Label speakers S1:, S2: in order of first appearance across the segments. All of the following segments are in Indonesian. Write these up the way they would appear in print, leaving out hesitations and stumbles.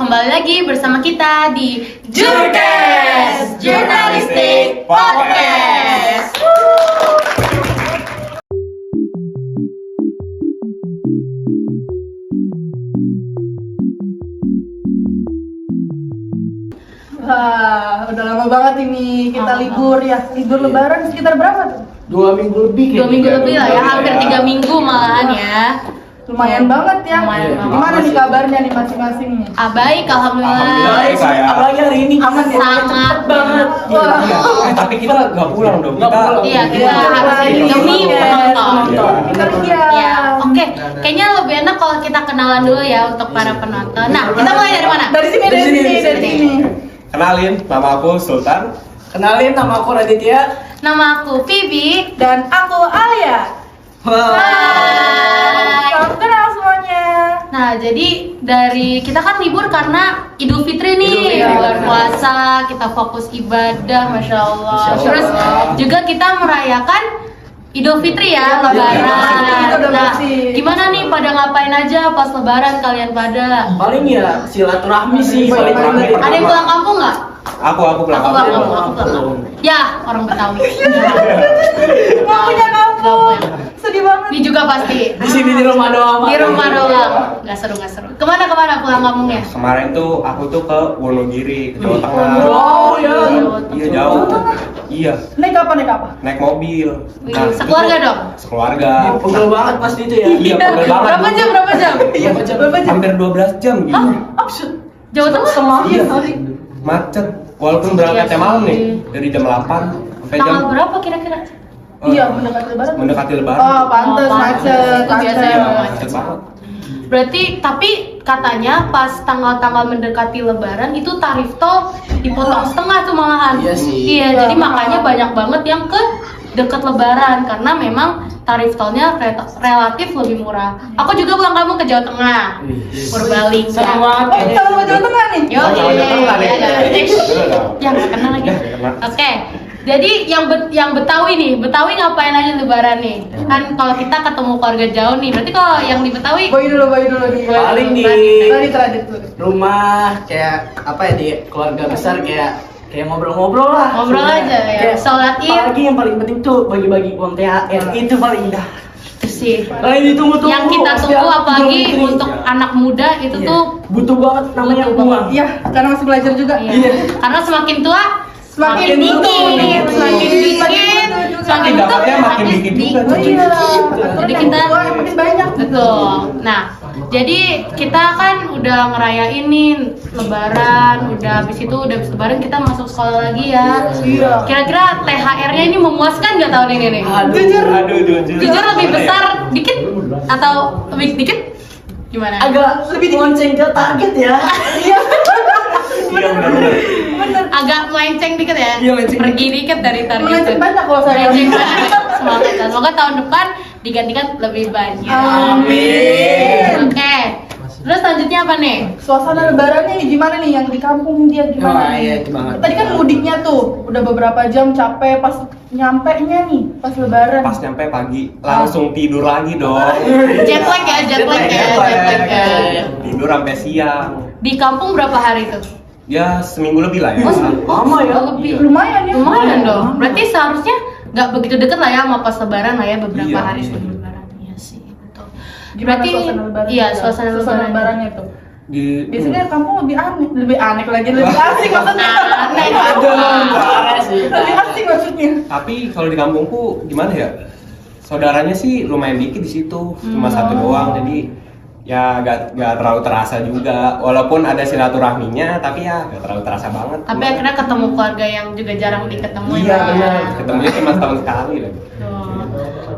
S1: kembali lagi bersama kita di
S2: Jurkes Jurnalistik Podcast.
S3: Wah, udah lama banget ini kita libur ya. Libur lebaran sekitar berapa tuh?
S2: 2 minggu lebih.
S1: 2 minggu lebih lah ya, hampir 3 minggu malahan ya.
S3: Lumayan banget ya.
S1: Lumayan banget.
S3: Gimana nih kabarnya nih masing-masing nih?
S1: Baik, alhamdulillah.
S2: Baik, apalagi hari ini
S3: Aman ya?
S1: Sangat
S2: banget.
S3: Wah.
S4: Tapi kita nggak pulang dong. Kita
S1: Iya, kita harus demi penonton.
S3: Kerja.
S1: Ya, oke. Kayaknya lebih enak kalau kita kenalan dulu ya untuk para penonton. Nah, kita mulai dari mana?
S3: Dari sini.
S4: kenalin, nama aku Sultan.
S2: Kenalin, nama aku Raditya.
S1: Nama aku Vivi.
S3: Dan aku Alia.
S1: Hai.
S3: Salam kenal semuanya.
S1: Nah, jadi dari kita kan libur karena Idul Fitri nih,
S2: Idul Fitri.
S1: bulan puasa, kita fokus ibadah, Masya Allah.
S2: Masya Allah.
S1: Terus juga kita merayakan Idul Fitri ya, Lebaran.
S3: Kita udah
S1: Nah,
S3: bersih.
S1: gimana nih pada ngapain aja pas Lebaran kalian pada?
S2: Paling ya silaturahmi sih paling penting.
S1: Ada yang pulang kampung nggak?
S4: Aku pulang
S1: Aku
S4: kampung.
S1: pulang kampung. Ya, orang Betawi.
S3: Nggak punya kampung.
S1: Nggak punya.
S3: Sedih banget.
S1: Ini juga pasti.
S2: Di sini di rumah doang.
S1: Di rumah doang. Nggak seru. Kemana pulang kampungnya?
S4: Kemarin tuh aku tuh ke Wonogiri, ke Jawa Tengah.
S2: Oh ya.
S4: Iya jauh. Iya,
S3: Naik apa?
S4: naik mobil.
S1: Wih,
S4: Nah, itu
S1: sekeluarga
S4: tuh-
S1: dong?
S4: Sekeluarga.
S2: Pegel banget pasti itu ya.
S4: Iya, pegel banget.
S1: Berapa jam?
S2: Iya,
S3: Berapa jam?
S4: Hampir 12 jam gitu.
S1: Jawa Tengah?
S4: Iya. Macet. Walaupun berangkatnya
S1: Iya
S4: malam
S1: sih.
S4: nih, dari jam 8 sampai
S1: Tanggal
S4: jam
S1: berapa kira-kira?
S3: Iya, mendekati lebaran.
S4: mendekati Lebaran.
S3: Oh, pantes
S1: Oh,
S3: macet.
S1: itu biasanya
S4: Iya,
S1: macet.
S4: macet banget.
S1: Berarti tapi katanya pas tanggal-tanggal mendekati Lebaran itu tarif tol dipotong setengah tuh malahan.
S2: Iya sih.
S1: Iya,
S3: Iya,
S1: jadi
S3: mahal.
S1: makanya banyak banget yang ke deket Lebaran karena memang tarif tolnya relatif lebih murah. Aku juga pulang kampung ke Jawa Tengah. Purbalingga.
S2: Seru banget.
S3: Oh, kita sama Jawa Tengah nih.
S1: Yo,
S4: Sama Jawa Tengah nih.
S1: yang nggak kenal lagi.
S4: Ya, nggak kenal.
S1: Oke, jadi yang Betawi nih, Betawi ngapain aja Lebaran nih? Kan kalau kita ketemu keluarga jauh nih, berarti kalau yang di Betawi
S3: Boy dulu nih.
S2: Paling di
S3: Tradit dulu.
S2: rumah kayak apa ya, di keluarga besar kayak ngobrol-ngobrol lah.
S1: Ngobrol aja ya,
S2: Kayak
S1: sholat Id.
S2: apalagi yang paling penting tuh bagi-bagi uang THR itu paling indah.
S1: itu sih.
S2: Paling ditunggu-tunggu.
S1: Yang kita tunggu
S2: setiap
S1: apalagi
S2: Idul Fitri.
S1: untuk anak muda itu
S2: Iya.
S1: tuh
S2: butuh banget namanya
S1: Butuh
S2: uang.
S1: banget.
S3: Iya, karena masih belajar juga.
S1: iya. Karena semakin tua
S3: Semakin
S1: dikit,
S3: butuh.
S1: semakin dikit, semakin butuh
S4: Dapatnya makin dikit juga.
S3: Oh iya.
S1: Jadi kita
S3: makin banyak.
S1: betul. Nah, jadi kita kan udah ngerayain nih Lebaran, udah habis itu udah habis Lebaran kita masuk sekolah lagi ya.
S3: Iya.
S1: Kira-kira THR-nya ini memuaskan nggak tahun ini nih?
S4: Aduh, jujur.
S1: Jujur lebih besar dikit atau lebih dikit? Gimana?
S2: Agak lebih lonceng ke target ya.
S3: Iya.
S4: Iya, benar-benar.
S1: Agak melenceng dikit ya?
S2: Iya, melenceng
S1: Pergi dikit dari target.
S3: Melenceng banyak kalau saya.
S1: Melenceng banyak. Semoga tahun depan digantikan lebih banyak.
S3: Amin.
S1: Oke. Terus selanjutnya apa nih?
S3: Suasana lebarannya nih gimana nih yang di kampung dia gimana?
S2: Wah,
S3: nih?
S2: iya, itu banget.
S3: Tadi kan mudiknya tuh udah beberapa jam capek pas nyampe nya nih pas lebaran.
S4: Pas nyampe pagi langsung tidur lagi dong.
S1: Jet lag ya. Jet lag ya.
S4: Tidur sampai siang.
S1: Di kampung berapa hari tuh?
S4: Ya seminggu lebih lah ya.
S2: Lama ya.
S1: Lebih.
S3: Lumayan ya.
S1: Lumayan dong. Berarti seharusnya nggak begitu deket lah ya sama pas lebaran lah ya, beberapa
S4: Iya.
S1: hari sebelum lebaran. Iya sih, betul.
S3: Gimana
S1: Berarti
S3: suasana lebaran?
S1: iya, suasana lebaran.
S3: lebarannya tuh.
S4: Di
S3: Biasanya kampung lebih aneh lagi, lebih asik maksudnya.
S1: Aneh.
S2: Parah sih.
S3: Lebih asik maksudnya.
S4: Tapi kalau di kampungku gimana ya? Saudaranya sih lumayan dikit di situ, cuma satu doang. Jadi ya gak terlalu terasa juga. Walaupun ada silaturahminya, tapi ya gak terlalu terasa banget.
S1: Tapi akhirnya ketemu keluarga yang juga jarang diketemuin.
S4: Iya
S1: lah.
S4: benar. Ketemunya cuma setahun sekali lagi.
S1: Tuh.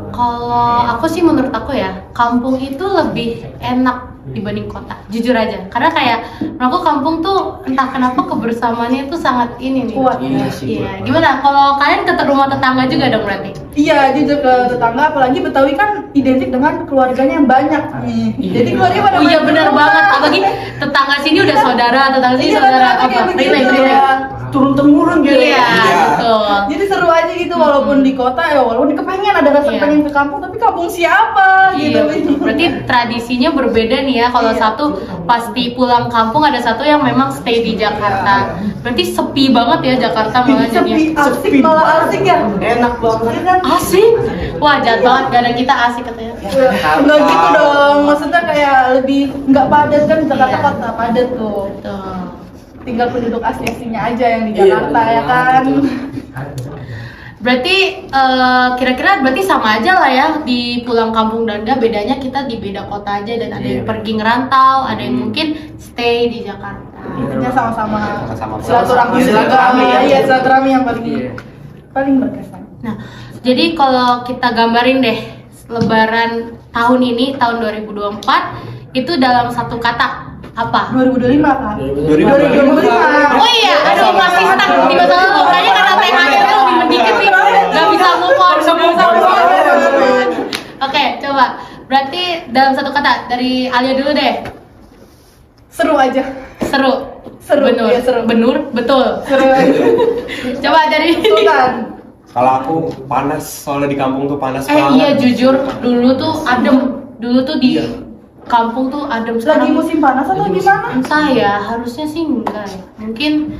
S1: Kalau aku sih menurut aku ya, kampung itu lebih enak dibanding kota, jujur aja. Karena kayak menurut aku kampung tuh entah kenapa kebersamaannya itu sangat ini nih.
S3: Kuat.
S2: Iya sih.
S1: Iya. Gimana? Kalau kalian ke rumah tetangga juga dong berarti?
S3: Iya, jujur ke tetangga, apalagi Betawi kan identik dengan keluarganya yang banyak nih.
S2: Iya.
S3: Jadi keluarga pada
S1: Oh iya
S3: banyak
S1: benar
S3: rumah.
S1: banget. Apalagi tetangga sini udah saudara, tetangga sini
S3: Iya,
S1: saudara
S3: benar, kayak
S1: apa?
S3: begitu.
S1: Relay.
S3: Iya.
S2: turun temurun gitu.
S1: Iya, betul.
S3: Jadi seru aja gitu walaupun di kota ya, walaupun kepengen ada rasa
S1: Iya.
S3: pengen ke kampung, tapi kampung siapa gitu.
S1: Iya, berarti tradisinya berbeda nih ya. Kalau
S3: Iya.
S1: satu pasti pulang kampung, ada satu yang memang stay di Jakarta. Berarti sepi banget ya Jakarta malah
S3: Sepi,
S1: jadinya.
S3: asik, malah asik ya.
S2: Enak banget.
S3: Iya kan?
S1: Asik. Wah, jahat banget, gak ada kita asik katanya.
S3: Enggak gitu dong, maksudnya kayak lebih nggak padat kan, Jakarta kota padat tuh.
S1: Betul.
S3: Tinggal penduduk asli-aslinya aja yang di
S2: Iya,
S3: Jakarta
S2: betul
S3: ya kan.
S2: banget
S1: Berarti kira-kira berarti sama aja lah ya di pulang kampung dan enggak, bedanya kita di beda kota aja dan ada yang
S2: Iya.
S1: pergi ngerantau, ada yang mungkin stay di Jakarta.
S3: Intinya sama-sama
S4: Sama-sama.
S3: silaturahmi juga.
S2: Silaturahmi ya.
S3: Iya, silaturahmi yang paling
S2: Iya.
S3: paling berkesan.
S1: Nah, jadi kalau kita gambarin deh Lebaran tahun ini, tahun 2024 itu dalam satu kata apa?
S3: 2025 kan?
S2: 2025.
S1: Oh iya, aduh masih stuck di masa lalu. Kayaknya karena temanya lebih mendikit nih, nggak bisa move on. Oke, coba. Berarti dalam satu kata dari Alia dulu deh.
S3: Seru aja.
S1: Seru.
S3: Seru,
S1: Benur.
S3: iya, seru.
S1: Benur, betul.
S3: Seru aja.
S1: Coba dari
S3: Sultan.
S4: Kalau aku panas, soalnya di kampung tuh panas
S1: iya jujur dulu tuh adem. Dulu tuh di kampung tuh adem.
S3: Lagi
S1: Sekarang
S3: musim panas atau gimana?
S1: entah ya, harusnya sih enggak ya. Mungkin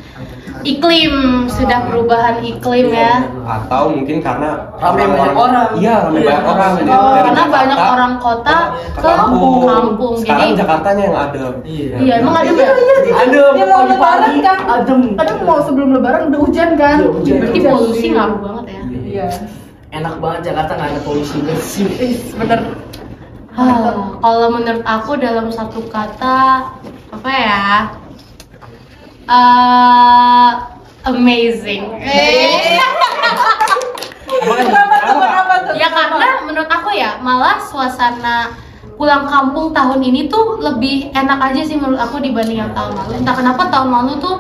S1: iklim, sudah perubahan iklim ya.
S4: Atau mungkin karena
S2: Ramai banyak orang.
S4: Iya, ramai
S2: Iya.
S4: banyak orang. Jadi
S3: Oh,
S4: dari
S1: Karena
S4: Jakarta
S1: banyak orang kota
S4: ke
S1: ke kampung.
S4: Sekarang
S1: Jadi
S4: Jakartanya yang adem.
S1: iya emang adem ya?
S2: Adem.
S3: Dia mau lebaran
S2: Pagi-pagi
S3: kan?
S2: adem.
S3: Kadang mau sebelum lebaran udah hujan kan?
S2: Udah hujan.
S1: Berarti polusi ngaruh banget ya.
S3: Iya.
S2: Enak banget Jakarta, nggak ada polusi bersih.
S3: Bener.
S1: Kalau menurut aku dalam satu kata apa ya? Amazing.
S3: Kenapa tuh?
S1: Ya karena menurut aku ya malah suasana pulang kampung tahun ini tuh lebih enak aja sih menurut aku dibanding yang tahun lalu. Entah kenapa tahun lalu tuh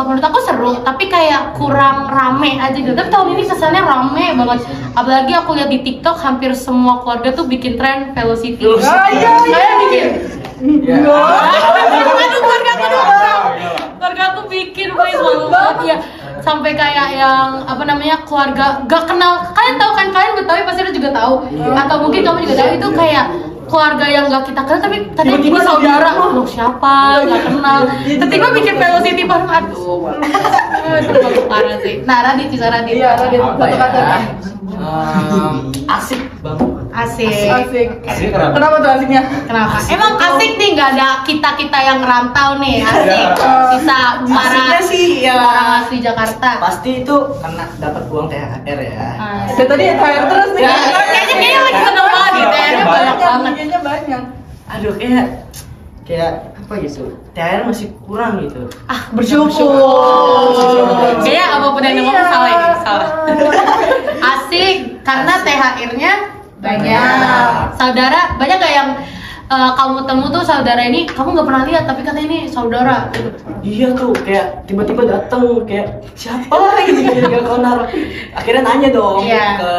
S1: menurut aku seru, tapi kayak kurang rame aja gitu. Tapi tahun ini kesannya rame banget. Apalagi aku lihat di TikTok hampir semua keluarga tuh bikin tren Velocity.
S3: Ah, iya, iya.
S1: Saya bikin.
S2: Iya.
S1: Aduh, keluarga aku dong. Keluarga aku bikin please malu banget ya. Sampai kayak yang apa namanya keluarga gak kenal. Kalian tahu kan, kalian Betawi pasti juga tahu. Atau mungkin kamu juga tahu itu kayak keluarga yang gak kita kenal tapi tadi ini saudara. Loh siapa? Gak kenal. Tiba-tiba bikin Velocity bareng. Aduh. Itu parah sih. Nah, Radit bisa Radit.
S3: Iya, Radit.
S2: Apa
S3: Satu kata.
S2: ya? Asik banget.
S1: Asik.
S3: Asik.
S4: Asik kenapa?
S3: Kenapa tuh asiknya?
S1: Kenapa? Emang asik nih, nggak ada kita yang ngerantau nih, asik. Sisa para
S2: Asiknya sih ya.
S1: orang asli Jakarta.
S2: Pasti itu karena dapat uang THR ya.
S3: Dari tadi THR terus nih.
S1: Ya, kayaknya lagi seneng banget nih, THR-nya banyak banget.
S3: Kayaknya banyak.
S2: Aduh, kayak apa gitu. THR masih kurang gitu.
S1: Ah, bersyukur. Kayaknya apapun yang ngomong salah ini, salah. Asik, karena THR-nya banyak. Saudara, banyak gak yang kamu temu tuh saudara ini, kamu nggak pernah lihat tapi katanya ini saudara.
S2: Iya tuh, kayak tiba-tiba datang kayak siapa ini gak kenal. Akhirnya nanya dong
S1: Iya.
S2: ke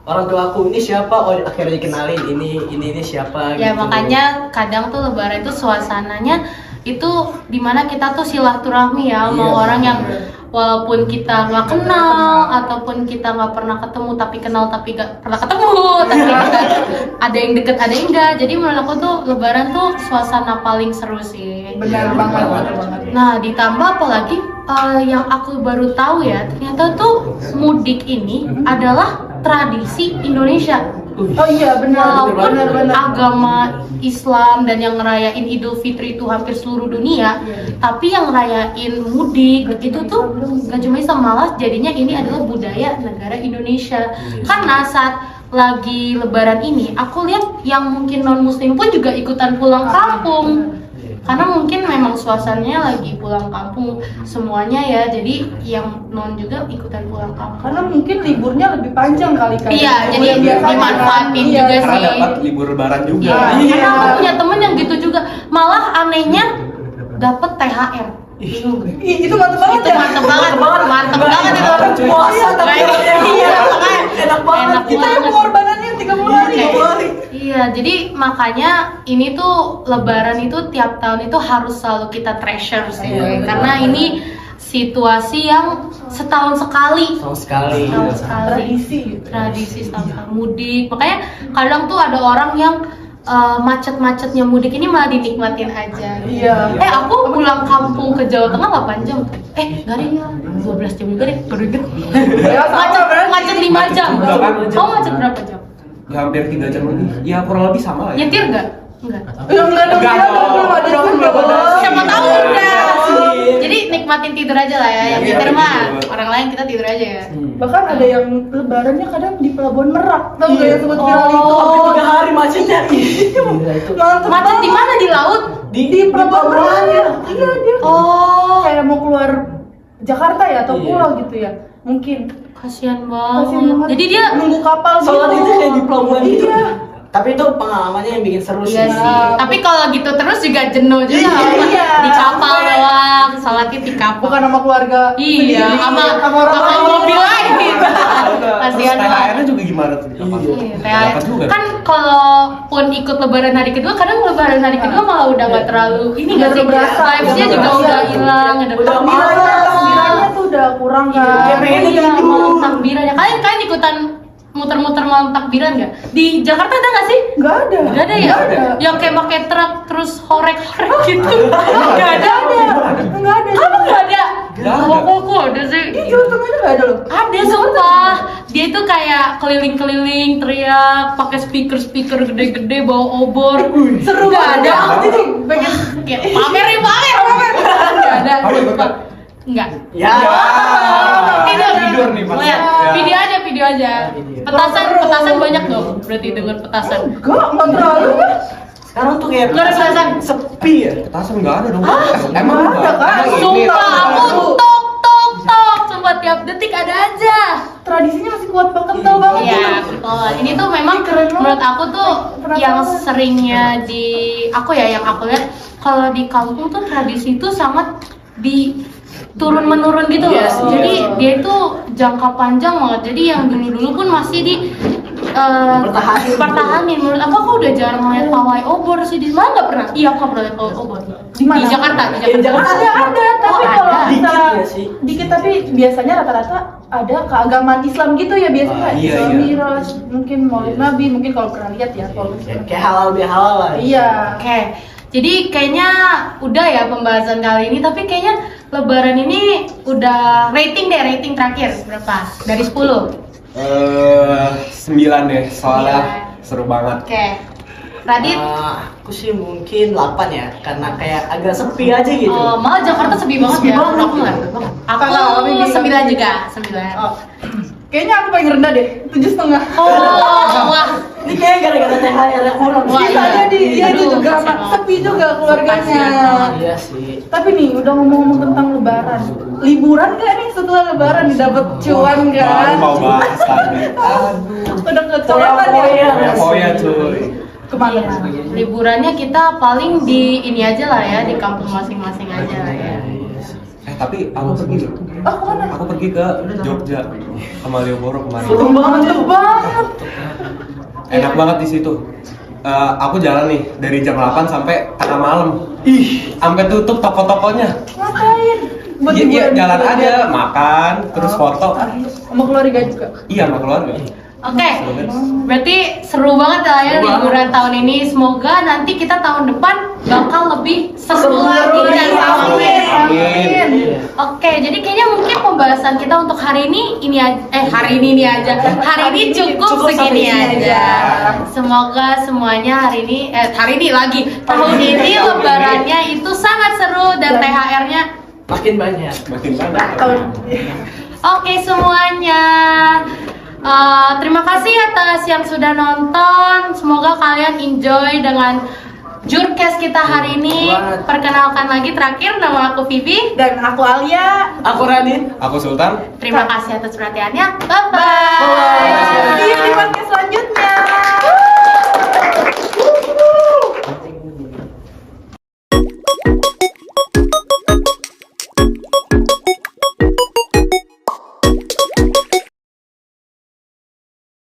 S2: orang tua aku, ini siapa? Oh, akhirnya dikenalin ini siapa
S1: Ya
S2: gitu.
S1: makanya kadang tuh lebaran itu suasananya itu dimana kita tuh silaturahmi ya sama
S2: Iya.
S1: orang yang walaupun kita nggak kenal ataupun kita nggak pernah ketemu tapi kenal tapi nggak pernah ketemu tapi kita ada yang deket ada yang enggak. Jadi menurut aku tuh lebaran tuh suasana paling seru sih.
S3: Benar banget, benar banget.
S1: Nah ditambah apalagi yang aku baru tahu ya ternyata tuh mudik ini adalah tradisi Indonesia.
S3: Oh iya, benar.
S1: Walaupun
S3: Benar.
S1: agama Islam dan yang ngerayain Idul Fitri itu hampir seluruh dunia, tapi yang ngerayain mudik itu tuh gak cuma Islam, malah jadinya ini adalah budaya negara Indonesia. Karena saat lagi Lebaran ini, aku lihat yang mungkin non Muslim pun juga ikutan pulang kampung. Karena mungkin memang suasananya lagi pulang kampung semuanya ya, jadi yang non juga ikutan pulang kampung.
S3: Karena mungkin liburnya lebih panjang kali kan.
S1: Iya, jadi
S3: Yang biasanya
S1: dimanfaatin
S3: kan,
S1: juga
S3: iya.
S4: Karena
S1: sih.
S4: dapat libur lebaran juga.
S1: Iya,
S3: Iya.
S1: karena aku punya temen yang gitu juga. Malah anehnya dapet THR.
S3: Ih, itu mantep banget
S1: Itu
S3: ya.
S1: mantep banget itu.
S2: Puasa tapi
S1: Iya, makanya
S2: enak banget.
S3: Kita yang pengorbanannya 30 hari.
S1: Iya, jadi makanya ini tuh Lebaran itu tiap tahun itu harus selalu kita treasure sih,
S2: Iya,
S1: karena ini situasi yang setahun sekali.
S2: Tahun sekali.
S1: Setahun sekali.
S3: Tradisi gitu.
S1: Tradisi setahun sekali mudik. Makanya kadang tuh ada orang yang macet-macetnya mudik ini malah dinikmatin aja.
S3: Iya.
S1: Aku pulang kampung ke Jawa Tengah 8 jam. Nggak ada ya, 12 jam juga deh, baru inget. Macet 5 jam. Kamu macet berapa jam?
S4: Ya hampir 3 jam lebih. Ya kurang lebih sama lah ya.
S1: Nyetir nggak? Enggak.
S3: Enggak dong, belum ada juga.
S1: Siapa tahu udah. Jadi nikmatin tidur aja lah ya. Yang nyetir mah orang lain, kita tidur aja ya.
S3: Bahkan ada yang lebarannya kadang di Pelabuhan Merak. Tahu nggak yang sempat viral itu?
S2: Sampai 3 hari macetnya. Gila itu.
S3: Mantep
S1: Macet di
S3: banget.
S1: mana, di laut?
S3: Di Pelabuhan Merak ya. Iya dia.
S1: Oh,
S3: Kayak mau keluar Jakarta ya atau pulau gitu ya. Mungkin.
S1: kasihan
S3: Kasian
S1: banget.
S3: banget.
S1: Jadi dia
S3: nunggu kapal
S2: Sholat
S3: gitu.
S2: itu kayak di pelabuhan gitu.
S3: Iya.
S2: Tapi itu pengalamannya yang bikin seru
S1: iya
S2: sih.
S1: sih. Tapi kalau gitu terus juga jenuh juga.
S3: Iya.
S1: Di kapal doang, sholatnya di kapal.
S3: Bukan sama keluarga.
S1: Iya,
S3: sendiri,
S1: sama
S3: orang lain.
S1: mobil lain gitu.
S4: Terus
S1: Kasihan banget.
S4: THR-nya juga gimana tuh?
S1: Iya,
S4: Dapat juga.
S1: kan kalaupun ikut lebaran hari kedua, kadang lebaran hari kedua malah udah nggak terlalu ini nggak sih,
S3: berasa.
S1: vibes-nya
S3: Udah
S1: juga
S3: berasa.
S1: udah hilang, ada
S2: Udah
S3: Takbirannya tuh udah kurang kan.
S2: Iya, pengennya
S1: Iya,
S2: gitu.
S1: malam takbirannya. Kalian ikutan muter-muter malam takbiran nggak? Di Jakarta ada nggak sih?
S3: Nggak ada.
S1: Nggak ada ya?
S3: Nggak ada.
S1: Yang kayak pakai truk terus horek-horek gitu. Nggak ada.
S3: Nggak ada.
S1: Kamu nggak ada?
S4: Nggak ada.
S1: Kok ada sih?
S3: Di Jawa Tengah itu nggak ada loh.
S1: Ada sumpah. Dia itu kayak keliling-keliling teriak pakai speaker gede-gede bawa obor.
S3: Seru
S1: Nggak
S3: banget.
S1: ada.
S3: Itu pengen
S1: Kayak pamer nih, pamer. Nggak ada.
S4: Kamu ikut nggak?
S1: Enggak.
S2: Ya.
S4: Tidur nih, Mas.
S1: Lihat,
S4: Ya.
S1: video aja. Petasan banyak dong. Berarti dengar petasan.
S3: nggak terlalu ya.
S2: Sekarang tuh kayak
S1: Nggak ada petasan.
S2: sepi ya.
S4: Petasan nggak ada dong.
S3: Nggak ada, kan?
S4: Emang ini
S1: Sumpah aku
S3: Tahu.
S1: tok. Sumpah tiap detik ada aja.
S3: Tradisinya masih kuat banget, kental banget.
S1: Iya,
S3: gitu.
S1: betul. Ini tuh memang
S3: Keren banget.
S1: menurut aku tuh
S3: Penasaran.
S1: yang seringnya yang aku lihat kalau di kampung tuh tradisi itu sangat di turun menurun gitu loh.
S2: Yes,
S1: Jadi
S2: yes.
S1: dia itu jangka panjang banget. Jadi yang dulu pun masih di pertahanin. Menurut aku udah jarang ngeliat pawai obor sih di mana, nggak pernah. Iya, aku nggak pernah lihat pawai obor.
S3: Di mana?
S1: Di Jakarta.
S2: Di Jakarta.
S3: Ada, tapi
S1: Oh,
S3: kalau
S1: ada.
S3: kita
S2: Dikit ya sih.
S3: dikit, tapi biasanya rata-rata ada keagamaan Islam gitu ya biasanya.
S4: Iya,
S3: Islam
S4: iya.
S3: Miraj, mungkin Maulid Nabi, mungkin kalau pernah lihat ya kalau
S2: Kayak halal bihalal lah.
S3: Iya.
S1: Oke, jadi kayaknya udah ya pembahasan kali ini. Tapi kayaknya Lebaran ini udah rating terakhir berapa? Dari 10.
S4: 9 deh, soalnya seru banget.
S1: Oke, Radit.
S2: Aku sih mungkin 8 ya, karena kayak agak sepi aja gitu.
S1: Malah Jakarta sepi banget
S2: Sepi
S1: ya.
S2: banget.
S1: Aku nggak ada banget. Aku
S3: Kalau kami di
S1: 9 juga, 9.
S3: Oh. Kayaknya aku paling rendah deh, 7,5.
S1: Oh, wah.
S2: Ini kayak gara-gara THR yang kurang.
S1: Wah,
S3: Bisa
S1: iya.
S3: jadi dia
S1: Aduh,
S3: juga
S1: kasihan
S3: sepi juga keluarganya.
S1: Kasihan banget.
S2: Iya sih.
S3: Tapi nih udah ngomong-ngomong tentang Lebaran, liburan gak nih setelah Lebaran dapat cuan
S4: Baru
S3: kan?
S4: mau bahas tadi.
S3: Udah kecoletan ya?
S4: Oh ya cuy.
S3: Kemana?
S1: Liburannya kita paling di ini aja lah ya, di kampung masing-masing aja lah ya.
S4: Tapi aku pergi loh.
S3: Oh kemana?
S4: Aku pergi ke Jogja sama Malioboro kemarin.
S2: Seru banget
S3: Mantep
S2: tuh.
S3: banget.
S4: Enak banget di situ. Aku jalan nih dari jam 8 sampai tengah malam. Sampai tutup toko-tokonya.
S3: Ngapain? Buat
S4: Iya,
S3: liburan
S4: jalan
S3: juga.
S4: aja, makan, terus foto.
S3: Sama keluarga juga.
S4: Iya, sama keluarga.
S1: Oke, berarti seru banget lah ya
S2: Seru
S1: liburan tahun ini. Semoga nanti kita tahun depan bakal lebih seru
S3: Seru
S1: lagi
S3: lagi.
S1: dan rame.
S3: Amin.
S1: Oke, jadi kayaknya mungkin pembahasan kita untuk hari ini hari ini aja. Hari ini cukup
S2: Cukup
S1: segini
S2: sampai sini
S1: aja. Semoga semuanya hari ini lagi tahun ini lebarannya itu sangat seru dan THR-nya.
S2: Makin banyak.
S4: Makin banyak.
S1: Oke semuanya. Terima kasih atas yang sudah nonton. Semoga kalian enjoy dengan Jurcast kita hari ini. Perkenalkan lagi terakhir, nama aku Vivi.
S3: Dan aku Alia.
S2: Aku Radit.
S4: Aku Sultan.
S1: Terima kasih atas perhatiannya. Bye
S2: Bye.
S1: bye.
S3: See you di podcast selanjutnya.